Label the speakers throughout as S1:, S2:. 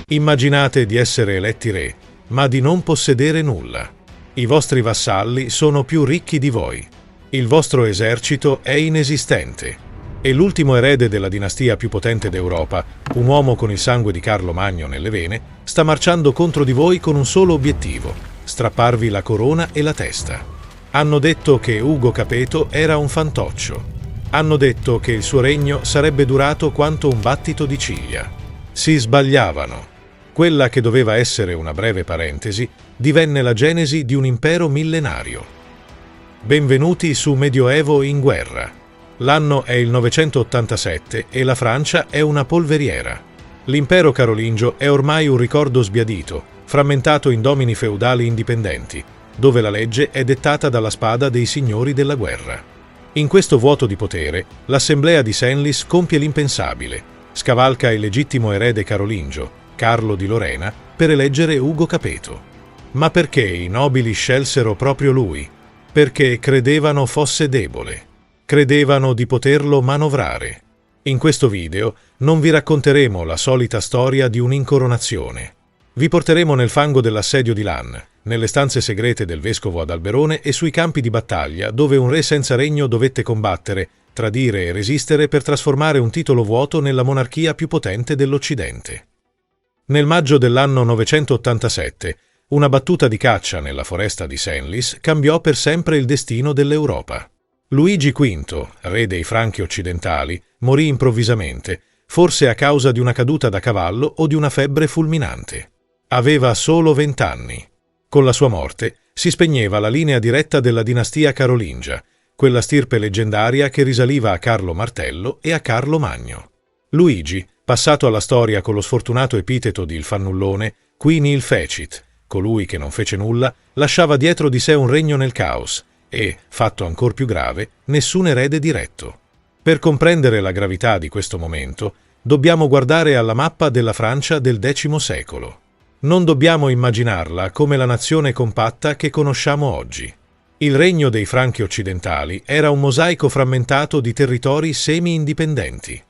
S1: Immaginate di essere eletti re, ma di non possedere nulla. I vostri vassalli sono più ricchi di voi. Il vostro esercito è inesistente. E l'ultimo erede della dinastia più potente d'Europa, un uomo con il sangue di Carlo Magno nelle vene, sta marciando contro di voi con un solo obiettivo: strapparvi la corona e la testa. Hanno detto che Ugo Capeto era un fantoccio. Hanno detto che il suo regno sarebbe durato quanto un battito di ciglia. Si sbagliavano. Quella che doveva essere una breve parentesi divenne la genesi di un impero millenario. Benvenuti su Medioevo in guerra. L'anno è il 987 e la Francia è una polveriera. L'impero carolingio è ormai un ricordo sbiadito, frammentato in domini feudali indipendenti, dove la legge è dettata dalla spada dei signori della guerra. In questo vuoto di potere, l'assemblea di Senlis compie l'impensabile: scavalca il legittimo erede carolingio, Carlo di Lorena, per eleggere Ugo Capeto. Ma perché i nobili scelsero proprio lui? Perché credevano fosse debole. Credevano di poterlo manovrare. In questo video non vi racconteremo la solita storia di un'incoronazione. Vi porteremo nel fango dell'assedio di Lannes, nelle stanze segrete del vescovo ad Alberone e sui campi di battaglia dove un re senza regno dovette combattere, tradire e resistere per trasformare un titolo vuoto nella monarchia più potente dell'Occidente. Nel maggio dell'anno 987, una battuta di caccia nella foresta di Senlis cambiò per sempre il destino dell'Europa. Luigi V, re dei Franchi occidentali, morì improvvisamente, forse a causa di una caduta da cavallo o di una febbre fulminante. Aveva solo 20 anni. Con la sua morte si spegneva la linea diretta della dinastia carolingia, quella stirpe leggendaria che risaliva a Carlo Martello e a Carlo Magno. Luigi, passato alla storia con lo sfortunato epiteto di il fannullone, qui nihil fecit, colui che non fece nulla, lasciava dietro di sé un regno nel caos e, fatto ancor più grave, nessun erede diretto. Per comprendere la gravità di questo momento, dobbiamo guardare alla mappa della Francia del X secolo. Non dobbiamo immaginarla come la nazione compatta che conosciamo oggi. Il regno dei Franchi occidentali era un mosaico frammentato di territori semi-indipendenti.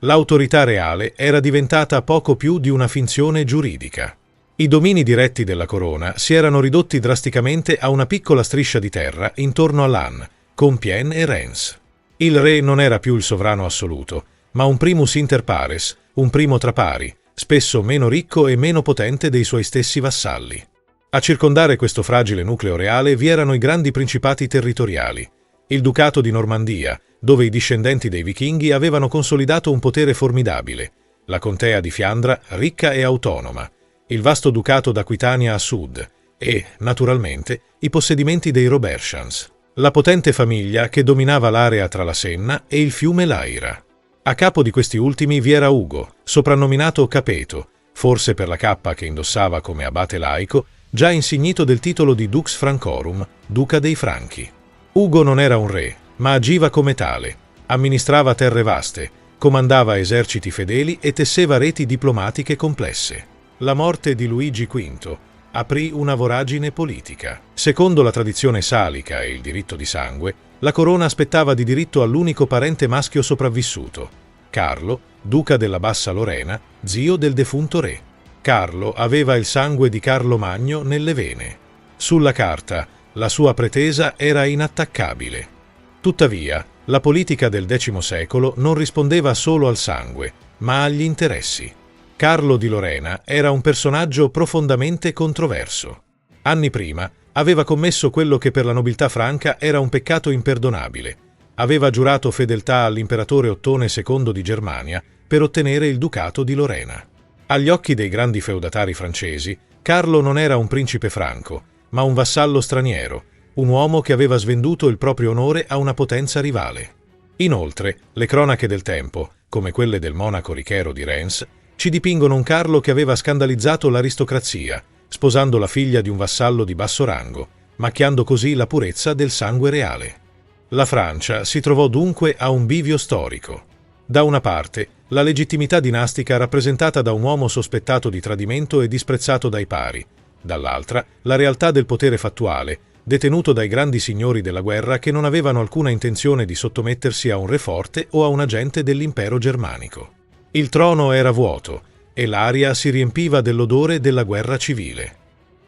S1: L'autorità reale era diventata poco più di una finzione giuridica. I domini diretti della corona si erano ridotti drasticamente a una piccola striscia di terra intorno a Lannes, Compiègne e Reims. Il re non era più il sovrano assoluto, ma un primus inter pares, un primo tra pari, spesso meno ricco e meno potente dei suoi stessi vassalli. A circondare questo fragile nucleo reale vi erano i grandi principati territoriali, il ducato di Normandia, dove i discendenti dei vichinghi avevano consolidato un potere formidabile, la contea di Fiandra, ricca e autonoma, il vasto ducato d'Aquitania a sud e, naturalmente, i possedimenti dei Robertians, la potente famiglia che dominava l'area tra la Senna e il fiume Laira. A capo di questi ultimi vi era Ugo, soprannominato Capeto, forse per la cappa che indossava come abate laico, già insignito del titolo di Dux Francorum, duca dei Franchi. Ugo non era un re, ma agiva come tale, amministrava terre vaste, comandava eserciti fedeli e tesseva reti diplomatiche complesse. La morte di Luigi V aprì una voragine politica. Secondo la tradizione salica e il diritto di sangue, la corona aspettava di diritto all'unico parente maschio sopravvissuto, Carlo, duca della Bassa Lorena, zio del defunto re. Carlo aveva il sangue di Carlo Magno nelle vene. Sulla carta, la sua pretesa era inattaccabile. Tuttavia, la politica del X secolo non rispondeva solo al sangue, ma agli interessi. Carlo di Lorena era un personaggio profondamente controverso. Anni prima aveva commesso quello che per la nobiltà franca era un peccato imperdonabile. Aveva giurato fedeltà all'imperatore Ottone II di Germania per ottenere il ducato di Lorena. Agli occhi dei grandi feudatari francesi, Carlo non era un principe franco, ma un vassallo straniero, un uomo che aveva svenduto il proprio onore a una potenza rivale. Inoltre, le cronache del tempo, come quelle del monaco Riquero di Reims, ci dipingono un Carlo che aveva scandalizzato l'aristocrazia, sposando la figlia di un vassallo di basso rango, macchiando così la purezza del sangue reale. La Francia si trovò dunque a un bivio storico. Da una parte, la legittimità dinastica rappresentata da un uomo sospettato di tradimento e disprezzato dai pari, dall'altra, la realtà del potere fattuale, detenuto dai grandi signori della guerra che non avevano alcuna intenzione di sottomettersi a un re forte o a un agente dell'impero germanico. Il trono era vuoto e l'aria si riempiva dell'odore della guerra civile.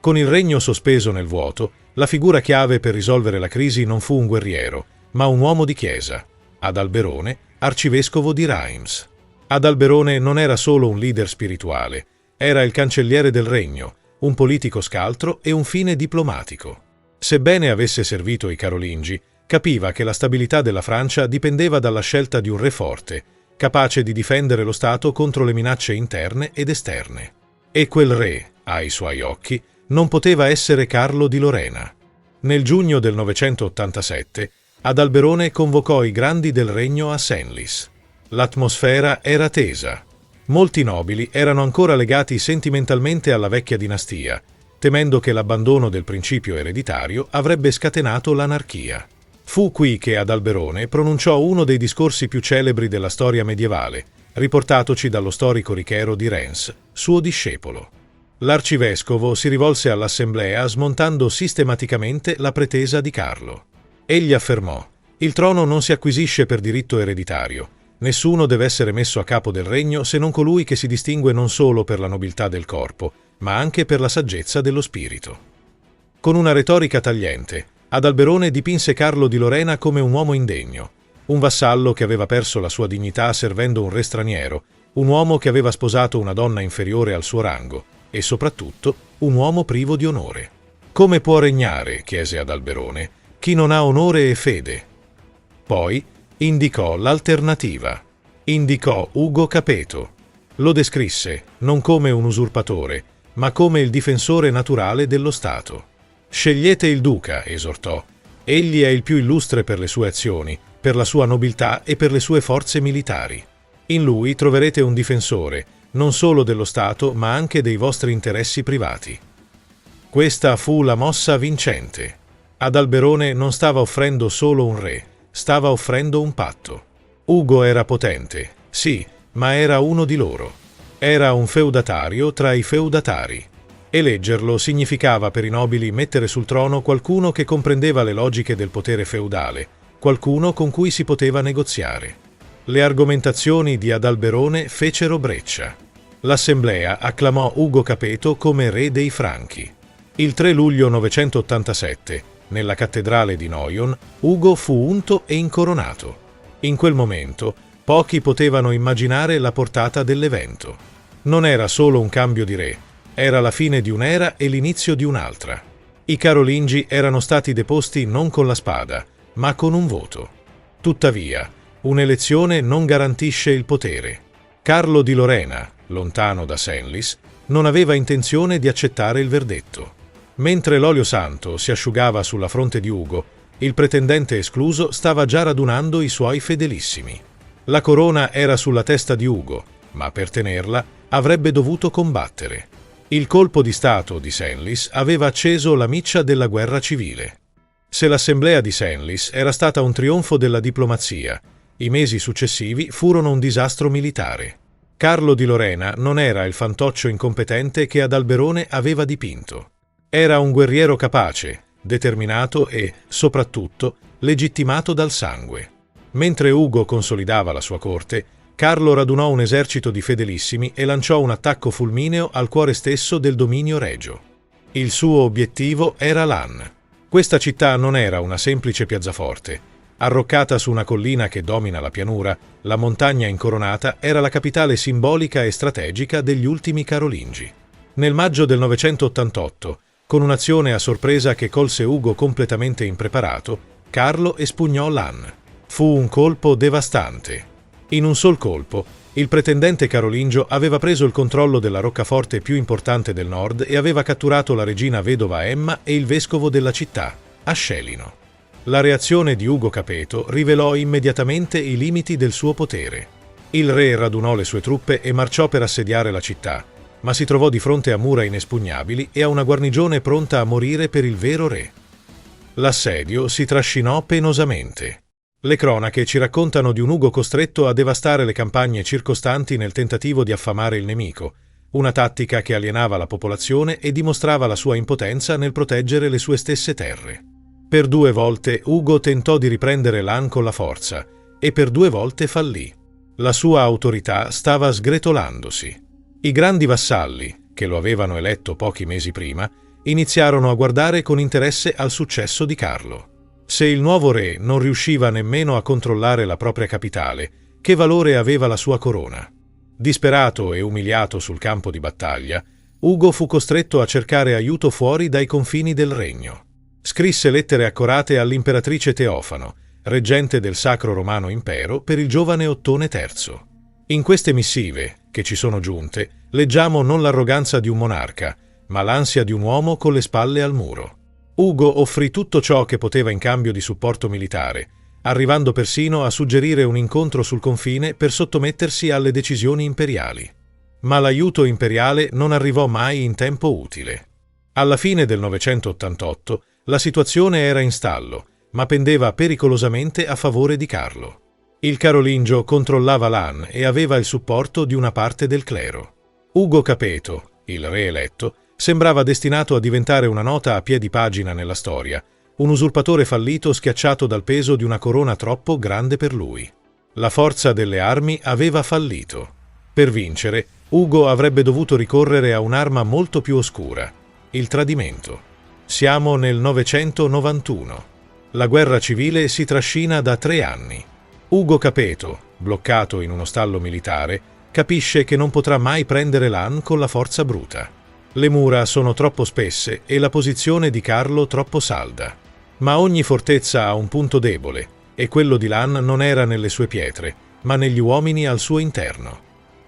S1: Con il regno sospeso nel vuoto, la figura chiave per risolvere la crisi non fu un guerriero, ma un uomo di chiesa, Adalberone, arcivescovo di Reims. Adalberone non era solo un leader spirituale, era il cancelliere del regno, un politico scaltro e un fine diplomatico. Sebbene avesse servito i Carolingi, capiva che la stabilità della Francia dipendeva dalla scelta di un re forte, capace di difendere lo Stato contro le minacce interne ed esterne. E quel re, ai suoi occhi, non poteva essere Carlo di Lorena. Nel giugno del 987, Adalberone convocò i grandi del regno a Senlis. L'atmosfera era tesa. Molti nobili erano ancora legati sentimentalmente alla vecchia dinastia, temendo che l'abbandono del principio ereditario avrebbe scatenato l'anarchia. Fu qui che Adalberone pronunciò uno dei discorsi più celebri della storia medievale, riportatoci dallo storico Richero di Reims, suo discepolo. L'arcivescovo si rivolse all'assemblea smontando sistematicamente la pretesa di Carlo. Egli affermò: «Il trono non si acquisisce per diritto ereditario. Nessuno deve essere messo a capo del regno se non colui che si distingue non solo per la nobiltà del corpo, ma anche per la saggezza dello spirito». Con una retorica tagliente, Adalberone dipinse Carlo di Lorena come un uomo indegno, un vassallo che aveva perso la sua dignità servendo un re straniero, un uomo che aveva sposato una donna inferiore al suo rango e soprattutto un uomo privo di onore. «Come può regnare», chiese Adalberone, «chi non ha onore e fede?» Poi indicò l'alternativa. Indicò Ugo Capeto. Lo descrisse non come un usurpatore, ma come il difensore naturale dello Stato. «Scegliete il duca», esortò. «Egli è il più illustre per le sue azioni, per la sua nobiltà e per le sue forze militari. In lui troverete un difensore, non solo dello Stato, ma anche dei vostri interessi privati». Questa fu la mossa vincente. Adalberone non stava offrendo solo un re, stava offrendo un patto. Ugo era potente, sì, ma era uno di loro. Era un feudatario tra i feudatari. Eleggerlo significava per i nobili mettere sul trono qualcuno che comprendeva le logiche del potere feudale, qualcuno con cui si poteva negoziare. Le argomentazioni di Adalberone fecero breccia. L'assemblea acclamò Ugo Capeto come re dei Franchi. Il 3 luglio 987, nella cattedrale di Noyon, Ugo fu unto e incoronato. In quel momento, pochi potevano immaginare la portata dell'evento. Non era solo un cambio di re, era la fine di un'era e l'inizio di un'altra. I Carolingi erano stati deposti non con la spada, ma con un voto. Tuttavia, un'elezione non garantisce il potere. Carlo di Lorena, lontano da Senlis, non aveva intenzione di accettare il verdetto. Mentre l'olio santo si asciugava sulla fronte di Ugo, il pretendente escluso stava già radunando i suoi fedelissimi. La corona era sulla testa di Ugo, ma per tenerla avrebbe dovuto combattere. Il colpo di Stato di Senlis aveva acceso la miccia della guerra civile. Se l'assemblea di Senlis era stata un trionfo della diplomazia, i mesi successivi furono un disastro militare. Carlo di Lorena non era il fantoccio incompetente che Adalberone aveva dipinto. Era un guerriero capace, determinato e, soprattutto, legittimato dal sangue. Mentre Ugo consolidava la sua corte, Carlo radunò un esercito di fedelissimi e lanciò un attacco fulmineo al cuore stesso del dominio regio. Il suo obiettivo era Lan. Questa città non era una semplice piazzaforte. Arroccata su una collina che domina la pianura, la montagna incoronata era la capitale simbolica e strategica degli ultimi Carolingi. Nel maggio del 988, con un'azione a sorpresa che colse Ugo completamente impreparato, Carlo espugnò Lan. Fu un colpo devastante. In un sol colpo, il pretendente carolingio aveva preso il controllo della roccaforte più importante del nord e aveva catturato la regina vedova Emma e il vescovo della città, Ascelino. La reazione di Ugo Capeto rivelò immediatamente i limiti del suo potere. Il re radunò le sue truppe e marciò per assediare la città, ma si trovò di fronte a mura inespugnabili e a una guarnigione pronta a morire per il vero re. L'assedio si trascinò penosamente. Le cronache ci raccontano di un Ugo costretto a devastare le campagne circostanti nel tentativo di affamare il nemico, una tattica che alienava la popolazione e dimostrava la sua impotenza nel proteggere le sue stesse terre. Per 2 volte Ugo tentò di riprendere Lan con la forza e per 2 volte fallì. La sua autorità stava sgretolandosi. I grandi vassalli, che lo avevano eletto pochi mesi prima, iniziarono a guardare con interesse al successo di Carlo. Se il nuovo re non riusciva nemmeno a controllare la propria capitale, che valore aveva la sua corona? Disperato e umiliato sul campo di battaglia, Ugo fu costretto a cercare aiuto fuori dai confini del regno. Scrisse lettere accorate all'imperatrice Teofano, reggente del Sacro Romano Impero per il giovane Ottone III. In queste missive, che ci sono giunte, leggiamo non l'arroganza di un monarca, ma l'ansia di un uomo con le spalle al muro. Ugo offrì tutto ciò che poteva in cambio di supporto militare, arrivando persino a suggerire un incontro sul confine per sottomettersi alle decisioni imperiali. Ma l'aiuto imperiale non arrivò mai in tempo utile. Alla fine del 988 la situazione era in stallo, ma pendeva pericolosamente a favore di Carlo. Il Carolingio controllava l'An e aveva il supporto di una parte del clero. Ugo Capeto, il re eletto, sembrava destinato a diventare una nota a piè di pagina nella storia, un usurpatore fallito schiacciato dal peso di una corona troppo grande per lui. La forza delle armi aveva fallito. Per vincere, Ugo avrebbe dovuto ricorrere a un'arma molto più oscura, il tradimento. Siamo nel 991. La guerra civile si trascina da 3 anni. Ugo Capeto, bloccato in uno stallo militare, capisce che non potrà mai prendere l'An con la forza bruta. Le mura sono troppo spesse e la posizione di Carlo troppo salda. Ma ogni fortezza ha un punto debole, e quello di Lan non era nelle sue pietre, ma negli uomini al suo interno.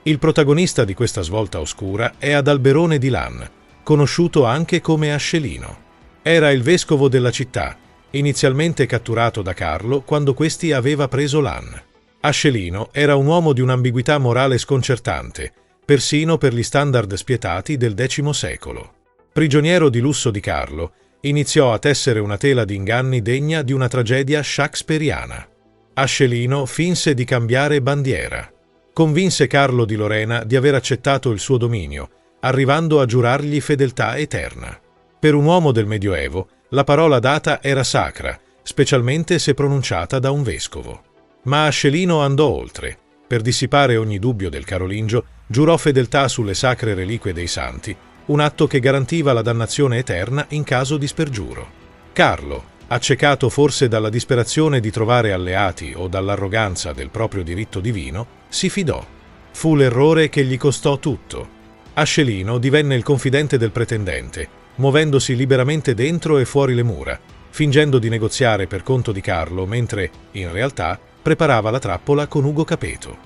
S1: Il protagonista di questa svolta oscura è Adalberone di Lan, conosciuto anche come Ascelino. Era il vescovo della città, inizialmente catturato da Carlo quando questi aveva preso Lan. Ascelino era un uomo di un'ambiguità morale sconcertante, persino per gli standard spietati del X secolo. Prigioniero di lusso di Carlo, iniziò a tessere una tela di inganni degna di una tragedia shakespeariana. Ascelino finse di cambiare bandiera. Convinse Carlo di Lorena di aver accettato il suo dominio, arrivando a giurargli fedeltà eterna. Per un uomo del Medioevo, la parola data era sacra, specialmente se pronunciata da un vescovo. Ma Ascelino andò oltre. Per dissipare ogni dubbio del Carolingio, giurò fedeltà sulle sacre reliquie dei santi, un atto che garantiva la dannazione eterna in caso di spergiuro. Carlo, accecato forse dalla disperazione di trovare alleati o dall'arroganza del proprio diritto divino, si fidò. Fu l'errore che gli costò tutto. Ascelino divenne il confidente del pretendente, muovendosi liberamente dentro e fuori le mura, fingendo di negoziare per conto di Carlo mentre, in realtà, preparava la trappola con Ugo Capeto.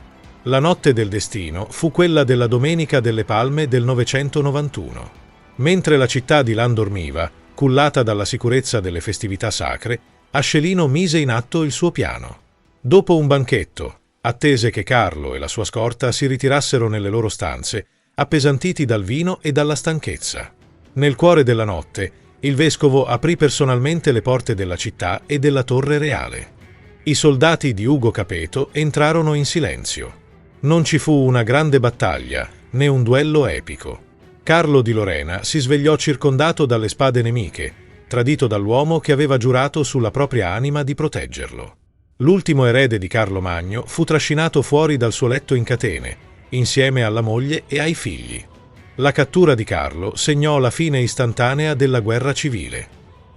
S1: La notte del destino fu quella della Domenica delle Palme del 991. Mentre la città di Lan dormiva, cullata dalla sicurezza delle festività sacre, Ascelino mise in atto il suo piano. Dopo un banchetto, attese che Carlo e la sua scorta si ritirassero nelle loro stanze, appesantiti dal vino e dalla stanchezza. Nel cuore della notte, il vescovo aprì personalmente le porte della città e della torre reale. I soldati di Ugo Capeto entrarono in silenzio. Non ci fu una grande battaglia, né un duello epico. Carlo di Lorena si svegliò circondato dalle spade nemiche, tradito dall'uomo che aveva giurato sulla propria anima di proteggerlo. L'ultimo erede di Carlo Magno fu trascinato fuori dal suo letto in catene, insieme alla moglie e ai figli. La cattura di Carlo segnò la fine istantanea della guerra civile.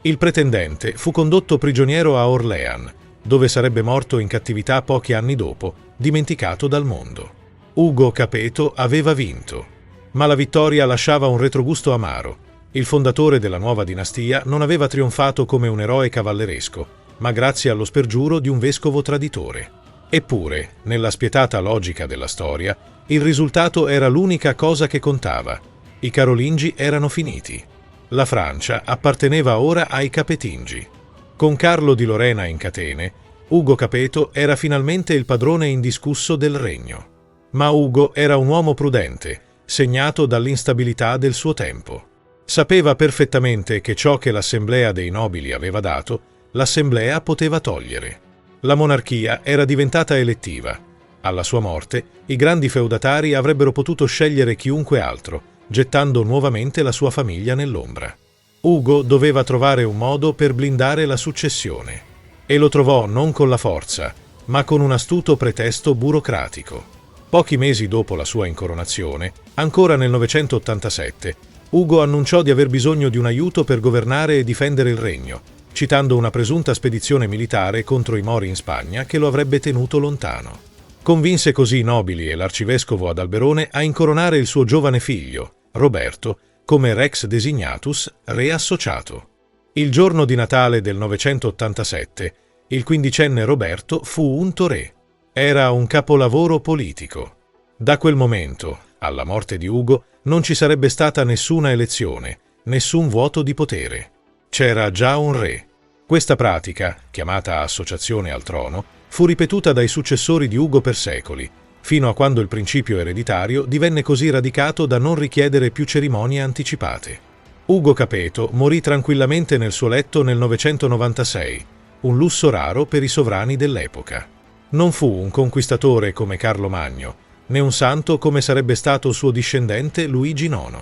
S1: Il pretendente fu condotto prigioniero a Orléans, dove sarebbe morto in cattività pochi anni dopo, dimenticato dal mondo. Ugo Capeto aveva vinto, ma la vittoria lasciava un retrogusto amaro. Il fondatore della nuova dinastia non aveva trionfato come un eroe cavalleresco, ma grazie allo spergiuro di un vescovo traditore. Eppure, nella spietata logica della storia, il risultato era l'unica cosa che contava. I Carolingi erano finiti. La Francia apparteneva ora ai Capetingi. Con Carlo di Lorena in catene, Ugo Capeto era finalmente il padrone indiscusso del regno. Ma Ugo era un uomo prudente, segnato dall'instabilità del suo tempo. Sapeva perfettamente che ciò che l'assemblea dei nobili aveva dato, l'assemblea poteva togliere. La monarchia era diventata elettiva. Alla sua morte, i grandi feudatari avrebbero potuto scegliere chiunque altro, gettando nuovamente la sua famiglia nell'ombra. Ugo doveva trovare un modo per blindare la successione. E lo trovò non con la forza, ma con un astuto pretesto burocratico. Pochi mesi dopo la sua incoronazione, ancora nel 987, Ugo annunciò di aver bisogno di un aiuto per governare e difendere il regno, citando una presunta spedizione militare contro i Mori in Spagna che lo avrebbe tenuto lontano. Convinse così i nobili e l'arcivescovo ad Alberone a incoronare il suo giovane figlio, Roberto, come Rex Designatus, re associato. Il giorno di Natale del 987, il quindicenne Roberto fu unto re. Era un capolavoro politico. Da quel momento, alla morte di Ugo, non ci sarebbe stata nessuna elezione, nessun vuoto di potere. C'era già un re. Questa pratica, chiamata associazione al trono, fu ripetuta dai successori di Ugo per secoli, fino a quando il principio ereditario divenne così radicato da non richiedere più cerimonie anticipate. Ugo Capeto morì tranquillamente nel suo letto nel 996, un lusso raro per i sovrani dell'epoca. Non fu un conquistatore come Carlo Magno, né un santo come sarebbe stato suo discendente Luigi IX.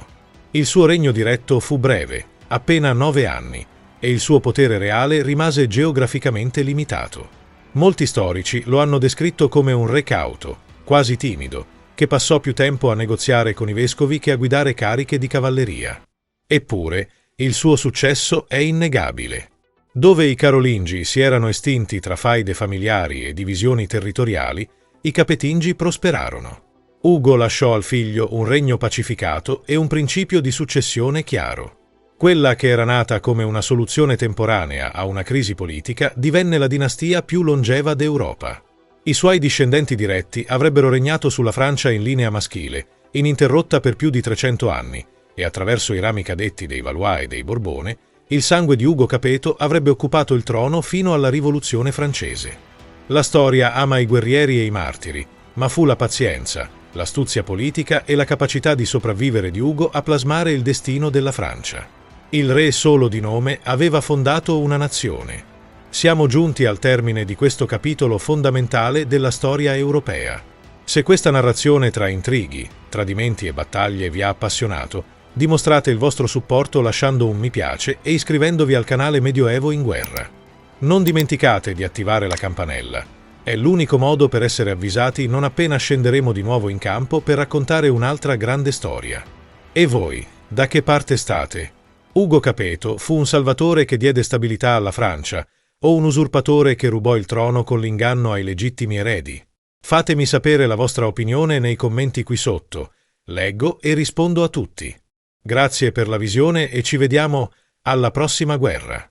S1: Il suo regno diretto fu breve, appena 9 anni, e il suo potere reale rimase geograficamente limitato. Molti storici lo hanno descritto come un re cauto, quasi timido, che passò più tempo a negoziare con i vescovi che a guidare cariche di cavalleria. Eppure, il suo successo è innegabile. Dove i Carolingi si erano estinti tra faide familiari e divisioni territoriali, i Capetingi prosperarono. Ugo lasciò al figlio un regno pacificato e un principio di successione chiaro. Quella che era nata come una soluzione temporanea a una crisi politica divenne la dinastia più longeva d'Europa. I suoi discendenti diretti avrebbero regnato sulla Francia in linea maschile, ininterrotta per più di 300 anni, e attraverso i rami cadetti dei Valois e dei Borbone, il sangue di Ugo Capeto avrebbe occupato il trono fino alla Rivoluzione francese. La storia ama i guerrieri e i martiri, ma fu la pazienza, l'astuzia politica e la capacità di sopravvivere di Ugo a plasmare il destino della Francia. Il re solo di nome aveva fondato una nazione. Siamo giunti al termine di questo capitolo fondamentale della storia europea. Se questa narrazione tra intrighi, tradimenti e battaglie vi ha appassionato, dimostrate il vostro supporto lasciando un mi piace e iscrivendovi al canale Medioevo in Guerra. Non dimenticate di attivare la campanella. È l'unico modo per essere avvisati non appena scenderemo di nuovo in campo per raccontare un'altra grande storia. E voi, da che parte state? Ugo Capeto fu un salvatore che diede stabilità alla Francia, o un usurpatore che rubò il trono con l'inganno ai legittimi eredi? Fatemi sapere la vostra opinione nei commenti qui sotto. Leggo e rispondo a tutti. Grazie per la visione e ci vediamo alla prossima guerra.